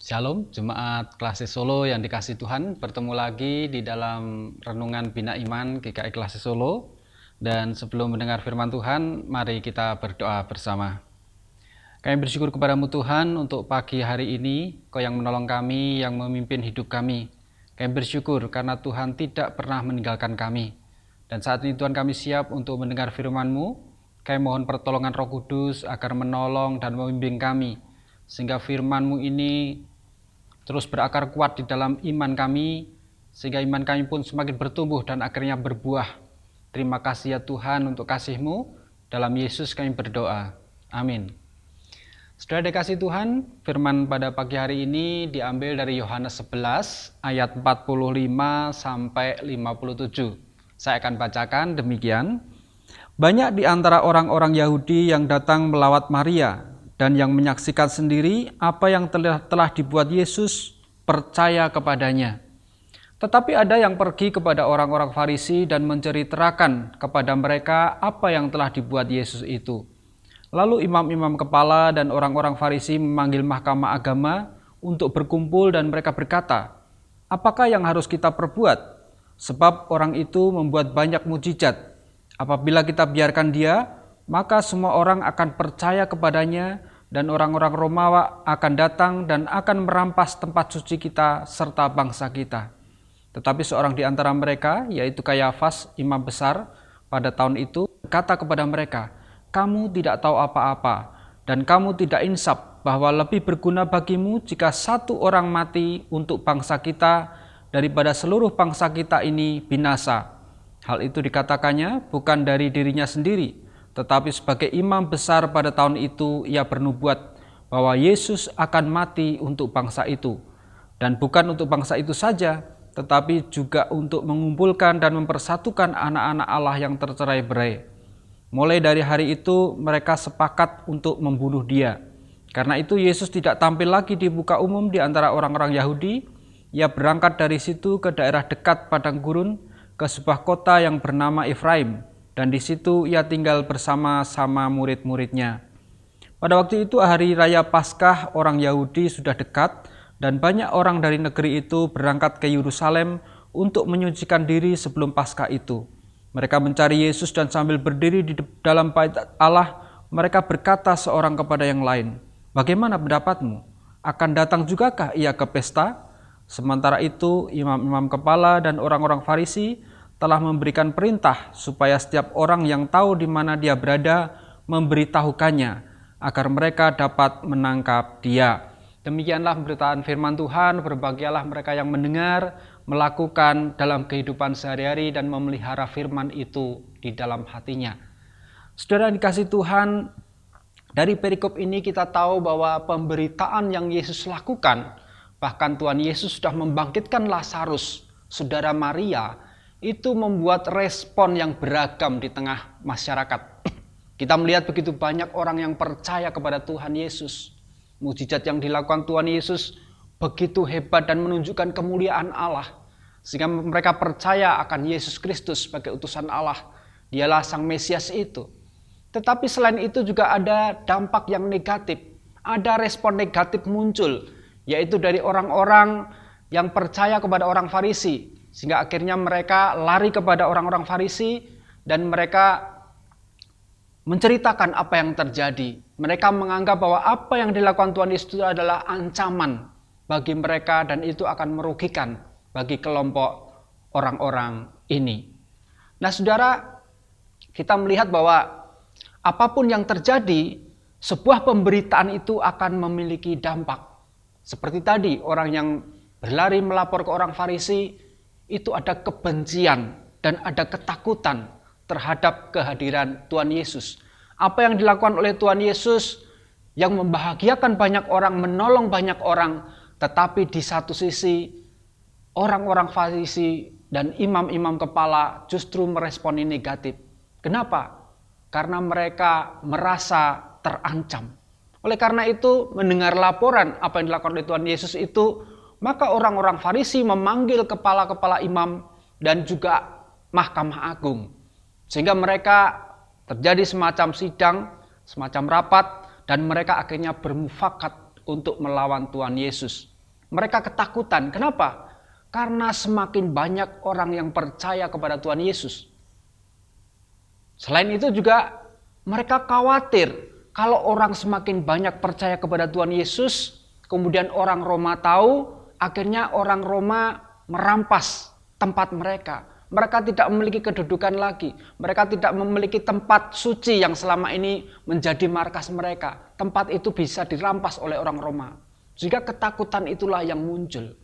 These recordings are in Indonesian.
Shalom, Jemaat Klasis Solo yang dikasihi Tuhan, bertemu lagi di dalam Renungan Bina Iman GKI Klasis Solo. Dan sebelum mendengar firman Tuhan, mari kita berdoa bersama. Kami bersyukur kepadamu Tuhan untuk pagi hari ini, Kau yang menolong kami, yang memimpin hidup kami. Kami bersyukur karena Tuhan tidak pernah meninggalkan kami. Dan saat ini Tuhan kami siap untuk mendengar firman-Mu. Kami mohon pertolongan Roh Kudus agar menolong dan membimbing kami, sehingga firman-Mu ini terus berakar kuat di dalam iman kami, sehingga iman kami pun semakin bertumbuh dan akhirnya berbuah. Terima kasih ya Tuhan untuk kasih-Mu. Dalam Yesus kami berdoa. Amin. Saudara dikasihi Tuhan, firman pada pagi hari ini diambil dari Yohanes 11 ayat 45 sampai 57. Saya akan bacakan demikian. Banyak di antara orang-orang Yahudi yang datang melawat Maria dan yang menyaksikan sendiri apa yang telah dibuat Yesus, percaya kepadanya. Tetapi ada yang pergi kepada orang-orang Farisi dan menceritakan kepada mereka apa yang telah dibuat Yesus itu. Lalu imam-imam kepala dan orang-orang Farisi memanggil mahkamah agama untuk berkumpul dan mereka berkata, "Apakah yang harus kita perbuat? Sebab orang itu membuat banyak mukjizat. Apabila kita biarkan dia, maka semua orang akan percaya kepadanya dan orang-orang Romawi akan datang dan akan merampas tempat suci kita serta bangsa kita." Tetapi seorang di antara mereka, yaitu Kayafas, imam besar, pada tahun itu berkata kepada mereka, "Kamu tidak tahu apa-apa dan kamu tidak insaf bahwa lebih berguna bagimu jika satu orang mati untuk bangsa kita daripada seluruh bangsa kita ini binasa." Hal itu dikatakannya bukan dari dirinya sendiri, tetapi sebagai imam besar pada tahun itu ia bernubuat bahwa Yesus akan mati untuk bangsa itu. Dan bukan untuk bangsa itu saja, tetapi juga untuk mengumpulkan dan mempersatukan anak-anak Allah yang tercerai-berai. Mulai dari hari itu mereka sepakat untuk membunuh dia. Karena itu Yesus tidak tampil lagi di muka umum di antara orang-orang Yahudi. Ia berangkat dari situ ke daerah dekat padang gurun, ke sebuah kota yang bernama Efraim, dan di situ ia tinggal bersama-sama murid-muridnya. Pada waktu itu hari raya Paskah orang Yahudi sudah dekat, dan banyak orang dari negeri itu berangkat ke Yerusalem untuk menyucikan diri sebelum Paskah itu. Mereka mencari Yesus dan sambil berdiri di dalam bait Allah, mereka berkata seorang kepada yang lain, "Bagaimana pendapatmu? Akan datang jugakah ia ke pesta?" Sementara itu, imam-imam kepala dan orang-orang Farisi telah memberikan perintah supaya setiap orang yang tahu di mana dia berada memberitahukannya agar mereka dapat menangkap dia. Demikianlah pemberitaan firman Tuhan. Berbahagialah mereka yang mendengar, melakukan dalam kehidupan sehari-hari dan memelihara firman itu di dalam hatinya. Saudara dikasihi Tuhan, dari perikop ini kita tahu bahwa pemberitaan yang Yesus lakukan, bahkan Tuhan Yesus sudah membangkitkan Lazarus, saudara Maria, itu membuat respon yang beragam di tengah masyarakat. Kita melihat begitu banyak orang yang percaya kepada Tuhan Yesus. Mukjizat yang dilakukan Tuhan Yesus begitu hebat dan menunjukkan kemuliaan Allah, sehingga mereka percaya akan Yesus Kristus sebagai utusan Allah. Dialah Sang Mesias itu. Tetapi selain itu juga ada dampak yang negatif. Ada respon negatif muncul, yaitu dari orang-orang yang percaya kepada orang Farisi, sehingga akhirnya mereka lari kepada orang-orang Farisi dan mereka menceritakan apa yang terjadi. Mereka menganggap bahwa apa yang dilakukan Tuhan Yesus itu adalah ancaman bagi mereka dan itu akan merugikan bagi kelompok orang-orang ini. Nah saudara, kita melihat bahwa apapun yang terjadi, sebuah pemberitaan itu akan memiliki dampak. Seperti tadi, orang yang berlari melapor ke orang Farisi, itu ada kebencian dan ada ketakutan terhadap kehadiran Tuhan Yesus. Apa yang dilakukan oleh Tuhan Yesus yang membahagiakan banyak orang, menolong banyak orang, tetapi di satu sisi orang-orang Farisi dan imam-imam kepala justru meresponi negatif. Kenapa? Karena mereka merasa terancam. Oleh karena itu, mendengar laporan apa yang dilakukan oleh Tuhan Yesus itu, maka orang-orang Farisi memanggil kepala-kepala imam dan juga Mahkamah Agung. Sehingga mereka terjadi semacam sidang, semacam rapat, dan mereka akhirnya bermufakat untuk melawan Tuhan Yesus. Mereka ketakutan. Kenapa? Karena semakin banyak orang yang percaya kepada Tuhan Yesus. Selain itu juga mereka khawatir kalau orang semakin banyak percaya kepada Tuhan Yesus, kemudian orang Roma tahu, akhirnya orang Roma merampas tempat mereka. Mereka tidak memiliki kedudukan lagi. Mereka tidak memiliki tempat suci yang selama ini menjadi markas mereka. Tempat itu bisa dirampas oleh orang Roma. Sehingga ketakutan itulah yang muncul.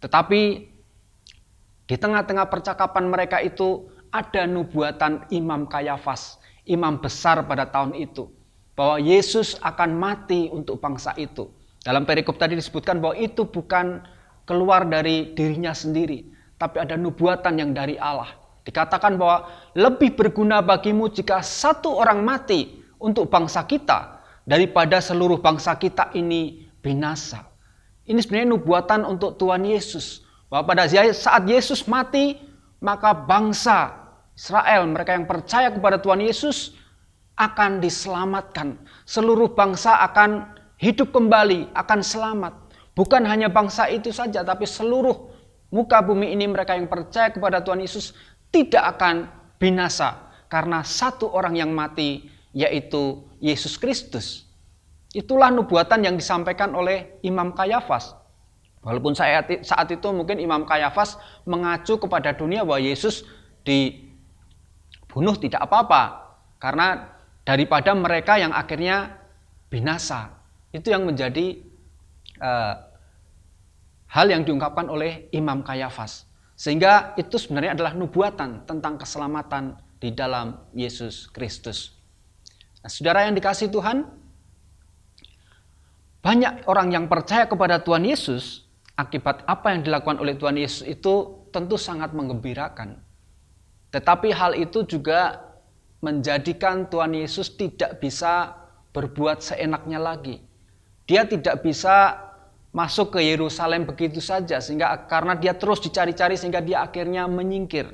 Tetapi di tengah-tengah percakapan mereka itu ada nubuatan Imam Kayafas, imam besar pada tahun itu, bahwa Yesus akan mati untuk bangsa itu. Dalam perikop tadi disebutkan bahwa itu bukan keluar dari dirinya sendiri, tapi ada nubuatan yang dari Allah. Dikatakan bahwa lebih berguna bagimu jika satu orang mati untuk bangsa kita daripada seluruh bangsa kita ini binasa. Ini sebenarnya nubuatan untuk Tuhan Yesus. Bahwa pada saat Yesus mati, maka bangsa Israel, mereka yang percaya kepada Tuhan Yesus, akan diselamatkan. Seluruh bangsa akan hidup kembali, akan selamat. Bukan hanya bangsa itu saja, tapi seluruh muka bumi ini mereka yang percaya kepada Tuhan Yesus tidak akan binasa. Karena satu orang yang mati, yaitu Yesus Kristus. Itulah nubuatan yang disampaikan oleh Imam Kayafas. Walaupun saat itu mungkin Imam Kayafas mengacu kepada dunia bahwa Yesus dibunuh tidak apa-apa. Karena daripada mereka yang akhirnya binasa. Itu yang menjadi hal yang diungkapkan oleh Imam Kayafas. Sehingga itu sebenarnya adalah nubuatan tentang keselamatan di dalam Yesus Kristus. Nah, saudara yang dikasihi Tuhan, banyak orang yang percaya kepada Tuhan Yesus akibat apa yang dilakukan oleh Tuhan Yesus itu tentu sangat menggembirakan. Tetapi hal itu juga menjadikan Tuhan Yesus tidak bisa berbuat seenaknya lagi. Dia tidak bisa masuk ke Yerusalem begitu saja karena dia terus dicari-cari sehingga dia akhirnya menyingkir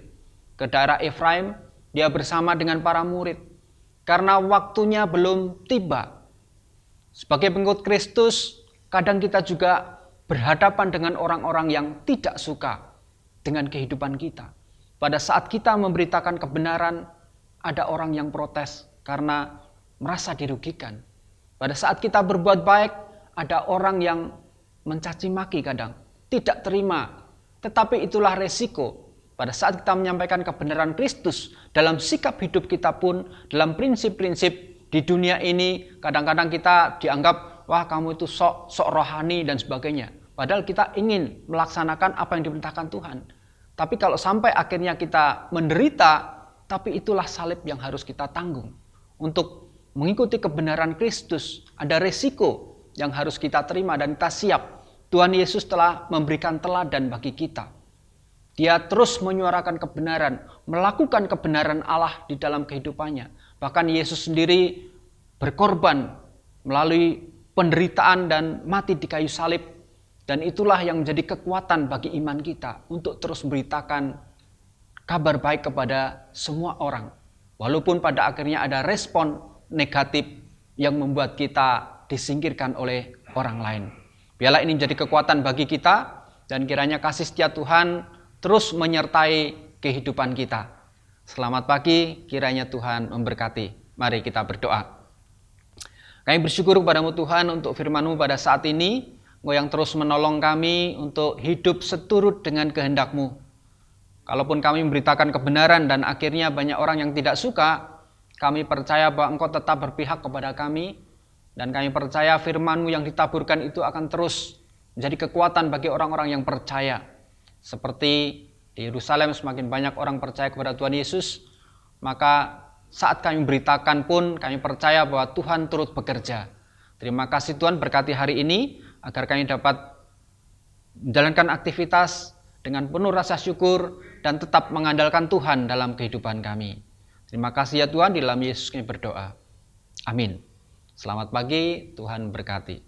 ke daerah Efraim. Dia bersama dengan para murid karena waktunya belum tiba. Sebagai pengikut Kristus, kadang kita juga berhadapan dengan orang-orang yang tidak suka dengan kehidupan kita. Pada saat kita memberitakan kebenaran, ada orang yang protes karena merasa dirugikan. Pada saat kita berbuat baik, ada orang yang mencaci maki kadang, tidak terima. Tetapi itulah resiko. Pada saat kita menyampaikan kebenaran Kristus, dalam sikap hidup kita pun, dalam prinsip-prinsip di dunia ini, kadang-kadang kita dianggap, wah kamu itu sok rohani dan sebagainya. Padahal kita ingin melaksanakan apa yang diperintahkan Tuhan. Tapi kalau sampai akhirnya kita menderita, tapi itulah salib yang harus kita tanggung. Untuk mengikuti kebenaran Kristus, ada resiko yang harus kita terima dan kita siap. Tuhan Yesus telah memberikan teladan bagi kita. Dia terus menyuarakan kebenaran, melakukan kebenaran Allah di dalam kehidupannya. Bahkan Yesus sendiri berkorban melalui penderitaan dan mati di kayu salib. Dan itulah yang menjadi kekuatan bagi iman kita untuk terus memberitakan kabar baik kepada semua orang. Walaupun pada akhirnya ada respon negatif yang membuat kita disingkirkan oleh orang lain. Biarlah ini menjadi kekuatan bagi kita dan kiranya kasih setia Tuhan terus menyertai kehidupan kita. Selamat pagi, kiranya Tuhan memberkati. Mari kita berdoa. Kami bersyukur kepadamu Tuhan untuk firman-Mu pada saat ini. Engkau yang terus menolong kami untuk hidup seturut dengan kehendak-Mu. Kalaupun kami memberitakan kebenaran dan akhirnya banyak orang yang tidak suka, kami percaya bahwa Engkau tetap berpihak kepada kami. Dan kami percaya firman-Mu yang ditaburkan itu akan terus menjadi kekuatan bagi orang-orang yang percaya. Seperti di Yerusalem semakin banyak orang percaya kepada Tuhan Yesus, maka saat kami beritakan pun kami percaya bahwa Tuhan turut bekerja. Terima kasih Tuhan, berkati hari ini agar kami dapat menjalankan aktivitas dengan penuh rasa syukur dan tetap mengandalkan Tuhan dalam kehidupan kami. Terima kasih ya Tuhan, di dalam Yesus kami berdoa. Amin. Selamat pagi, Tuhan berkati.